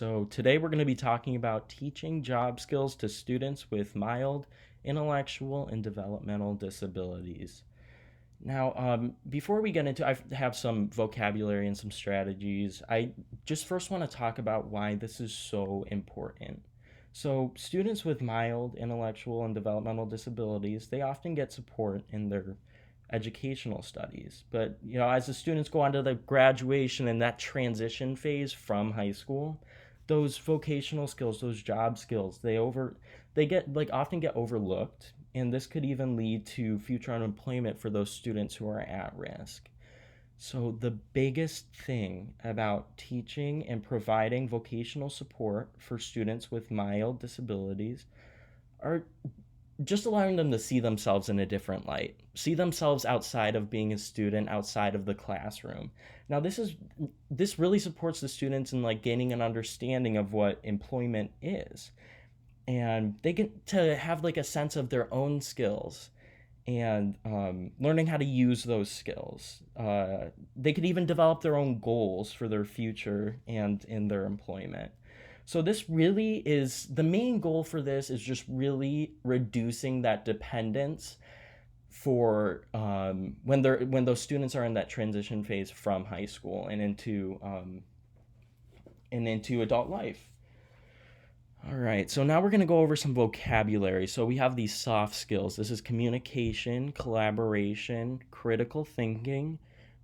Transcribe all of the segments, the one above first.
So today we're going to be talking about teaching job skills to students with mild intellectual and developmental disabilities. Now, before we get into, I have some vocabulary and some strategies. I just first want to talk about why this is so important. So, students with mild intellectual and developmental disabilities, they often get support in their educational studies. But, as the students go on to the graduation and that transition phase from high school, those vocational skills, those job skills, they get like often get overlooked, and this could even lead to future unemployment for those students who are at risk. So, the biggest thing about teaching and providing vocational support for students with mild disabilities are just allowing them to see themselves in a different light, see themselves outside of being a student, outside of the classroom. Now, this really supports the students in like gaining an understanding of what employment is, and they get to have like a sense of their own skills and learning how to use those skills. They could even develop their own goals for their future and in their employment. So this really is the main goal for this is just really reducing that dependence for when those students are in that transition phase from high school and into adult life. All right, so now we're going to go over some vocabulary. So we have these soft skills. This is communication, collaboration, critical thinking,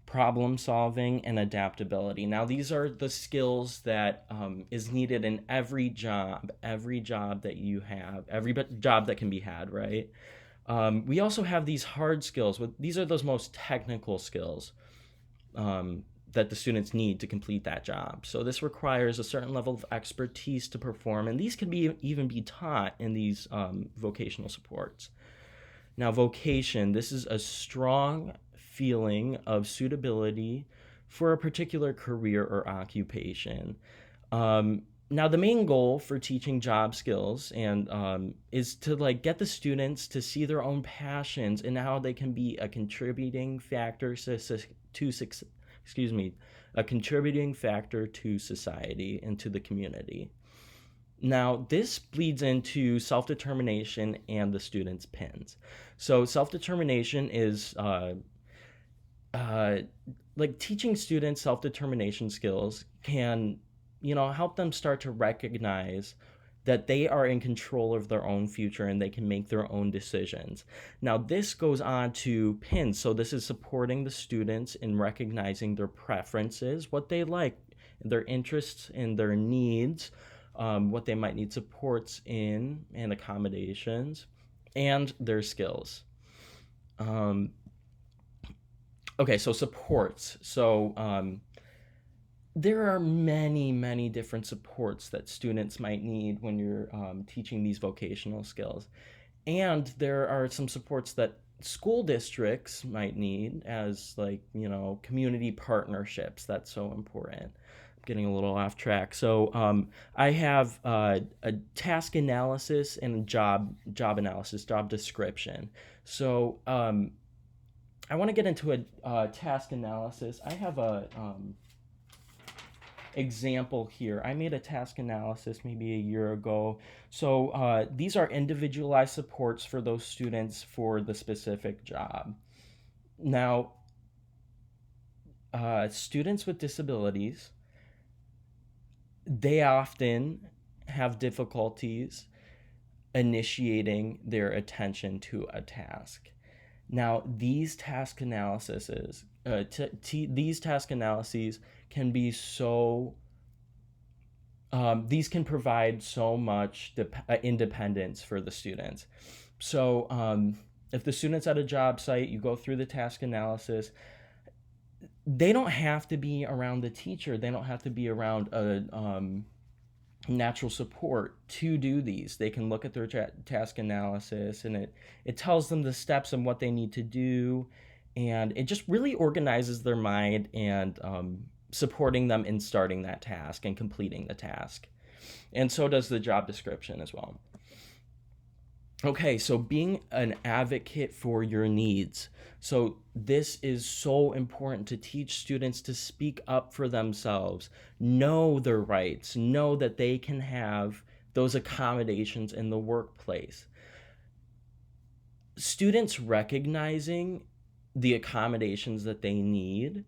problem solving, and adaptability. Now, these are the skills that is needed in every job that you have, every job that can be had, right? We also have these hard skills. These are those most technical skills. That the students need to complete that job. So this requires a certain level of expertise to perform, and these can even be taught in these vocational supports. Now, vocation, this is a strong feeling of suitability for a particular career or occupation. Now, the main goal for teaching job skills and is to like get the students to see their own passions and how they can be a contributing factor to success. Excuse me, a contributing factor to society and to the community. Now, this bleeds into self determination and the students' pins. So, self determination is uh, like teaching students self determination skills can, help them start to recognize that they are in control of their own future and they can make their own decisions. Now, this goes on to PINS. So, this is supporting the students in recognizing their preferences, what they like, their interests and their needs, what they might need supports in and accommodations, and their skills. Um, okay, so supports. So, there are many, many different supports that students might need when you're teaching these vocational skills. And there are some supports that school districts might need as, like, community partnerships. That's so important. I'm getting a little off track. So I have a task analysis and job analysis, job description. So I want to get into a task analysis. I have a example here. I made a task analysis maybe a year ago. So these are individualized supports for those students for the specific job. Now, students with disabilities, they often have difficulties initiating their attention to a task. Now, these task analyses can be so. These can provide so much independence for the students. So, if the student's at a job site, you go through the task analysis. They don't have to be around the teacher. They don't have to be around a natural support to do these. They can look at their task analysis, and it tells them the steps and what they need to do, and it just really organizes their mind and supporting them in starting that task and completing the task. And so does the job description as well. Okay, so being an advocate for your needs. So, this is so important to teach students to speak up for themselves, know their rights, know that they can have those accommodations in the workplace. Students recognizing the accommodations that they need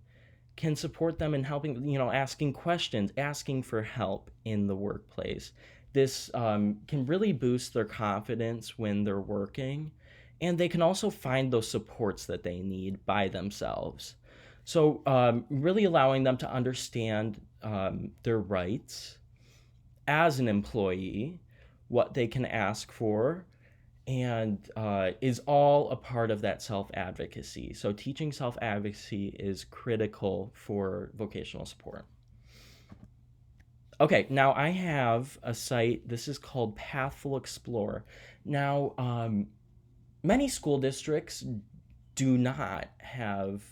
can support them in helping, asking questions, asking for help in the workplace. This can really boost their confidence when they're working, and they can also find those supports that they need by themselves. So, really allowing them to understand their rights as an employee, what they can ask for, and is all a part of that self advocacy. So, teaching self advocacy is critical for vocational support. Okay, now I have a site. This is called Pathful Explore. Now, many school districts do not have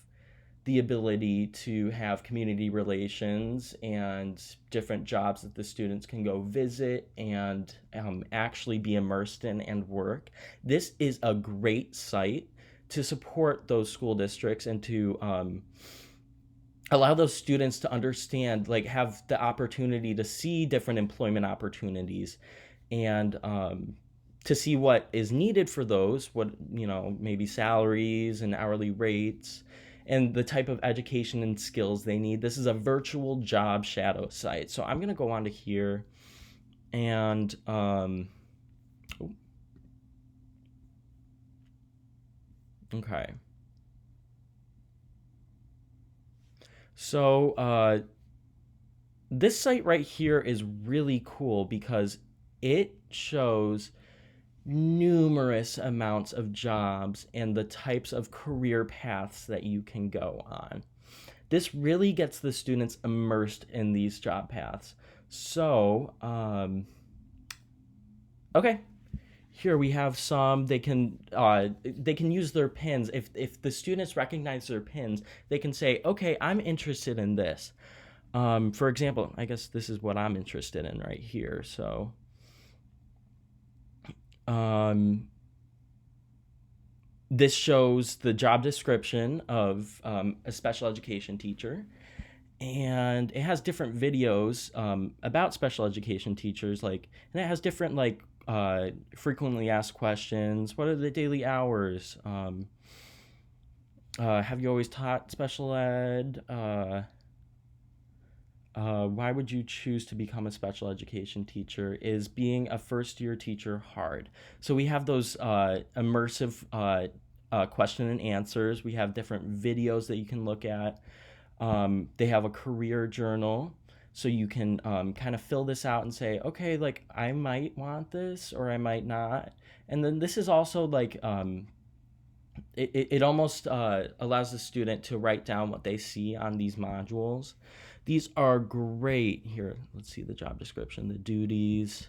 the ability to have community relations and different jobs that the students can go visit and actually be immersed in and work. This is a great site to support those school districts and to allow those students to understand, like, have the opportunity to see different employment opportunities and to see what is needed for those, what, maybe salaries and hourly rates and the type of education and skills they need. This is a virtual job shadow site. So I'm going to go on to here and okay. So this site right here is really cool because it shows numerous amounts of jobs and the types of career paths that you can go on. This really gets the students immersed in these job paths. So, okay, here we have some. They can use their pins. If the students recognize their pins, they can say, okay, I'm interested in this. For example, I guess this is what I'm interested in right here. So, um, this shows the job description of a special education teacher, and it has different videos about special education teachers, and it has different frequently asked questions. What are the daily hours? Have you always taught special ed? Why would you choose to become a special education teacher? Is being a first year teacher hard? So we have those immersive question and answers. We have different videos that you can look at. They have a career journal. So you can kind of fill this out and say, okay, like I might want this or I might not. And then this is also it almost allows the student to write down what they see on these modules. These are great. Here, let's see the job description, the duties.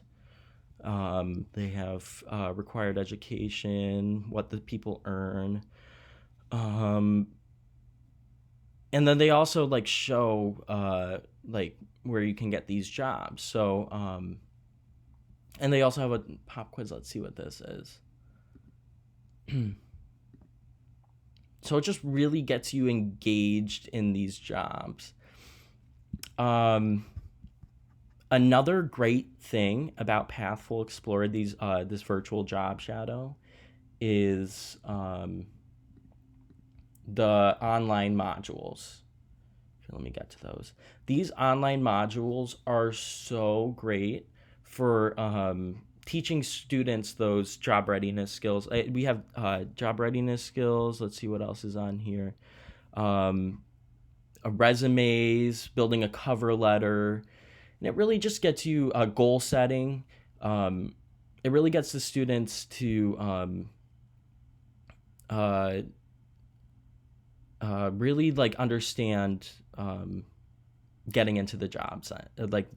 They have required education, what the people earn. Um, and then they also show where you can get these jobs. So, and they also have a pop quiz. Let's see what this is. So it just really gets you engaged in these jobs. Another great thing about Pathful Explorer, this virtual job shadow, is the online modules. Let me get to those. These online modules are so great for teaching students those job readiness skills. We have job readiness skills. Let's see what else is on here. Resumes, building a cover letter, and it really just gets you goal setting. It really gets the students to really understand getting into the jobs,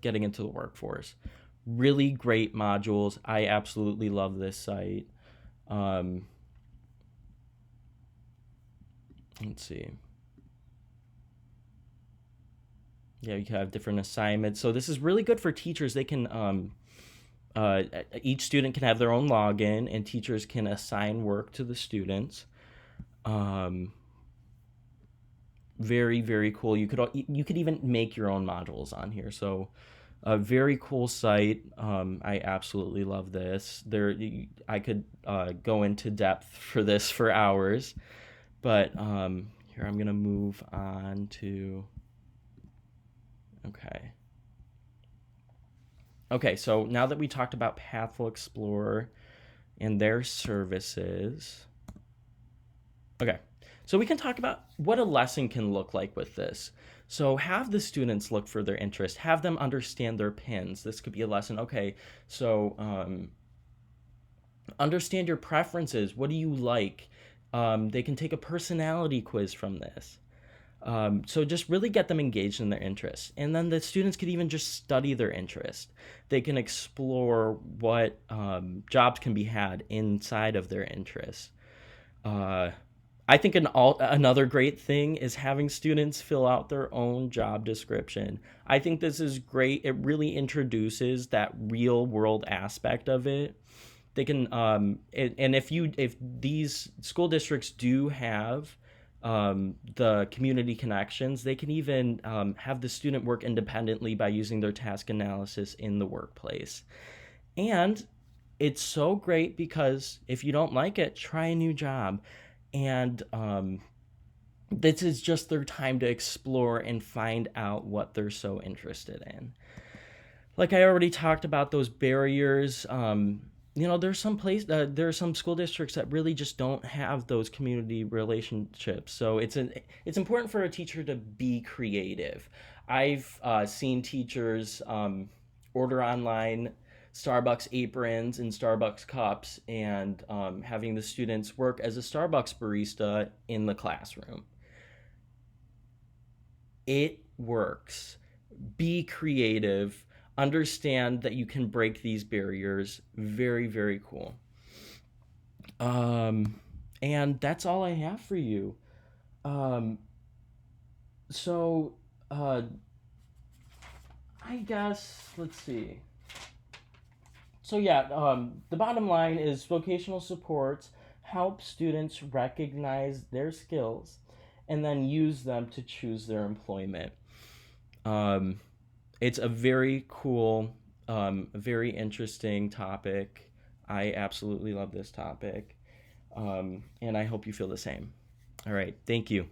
getting into the workforce. Really great modules. I absolutely love this site. Let's see. Yeah, you have different assignments. So this is really good for teachers. They can uh, each student can have their own login, and teachers can assign work to the students. Um, Very, very cool. You could even make your own modules on here. So a very cool site. I absolutely love this. I could go into depth for this for hours, but here I'm gonna move on to. Okay. Okay, so now that we talked about Pathful Explorer and their services, okay, so we can talk about what a lesson can look like with this. So have the students look for their interest, have them understand their pins. This could be a lesson. Okay, so understand your preferences. What do you like? They can take a personality quiz from this. So just really get them engaged in their interests. And then the students could even just study their interest. They can explore what jobs can be had inside of their interests. Uh, I think another great thing is having students fill out their own job description. I think this is great. It really introduces that real world aspect of it. They can and if these school districts do have the community connections, they can even have the student work independently by using their task analysis in the workplace. And it's so great because if you don't like it, try a new job. And this is just their time to explore and find out what they're so interested in. Like I already talked about those barriers. There's some school districts that really just don't have those community relationships. So it's important for a teacher to be creative. I've seen teachers order online Starbucks aprons and Starbucks cups, and having the students work as a Starbucks barista in the classroom. It works. Be creative. Understand that you can break these barriers. Very, very cool. Um, and that's all I have for you. Um, so, uh, I guess, let's see. So, yeah, the bottom line is vocational supports help students recognize their skills and then use them to choose their employment. Um, it's a very cool, very interesting topic. I absolutely love this topic. And I hope you feel the same. All right. Thank you.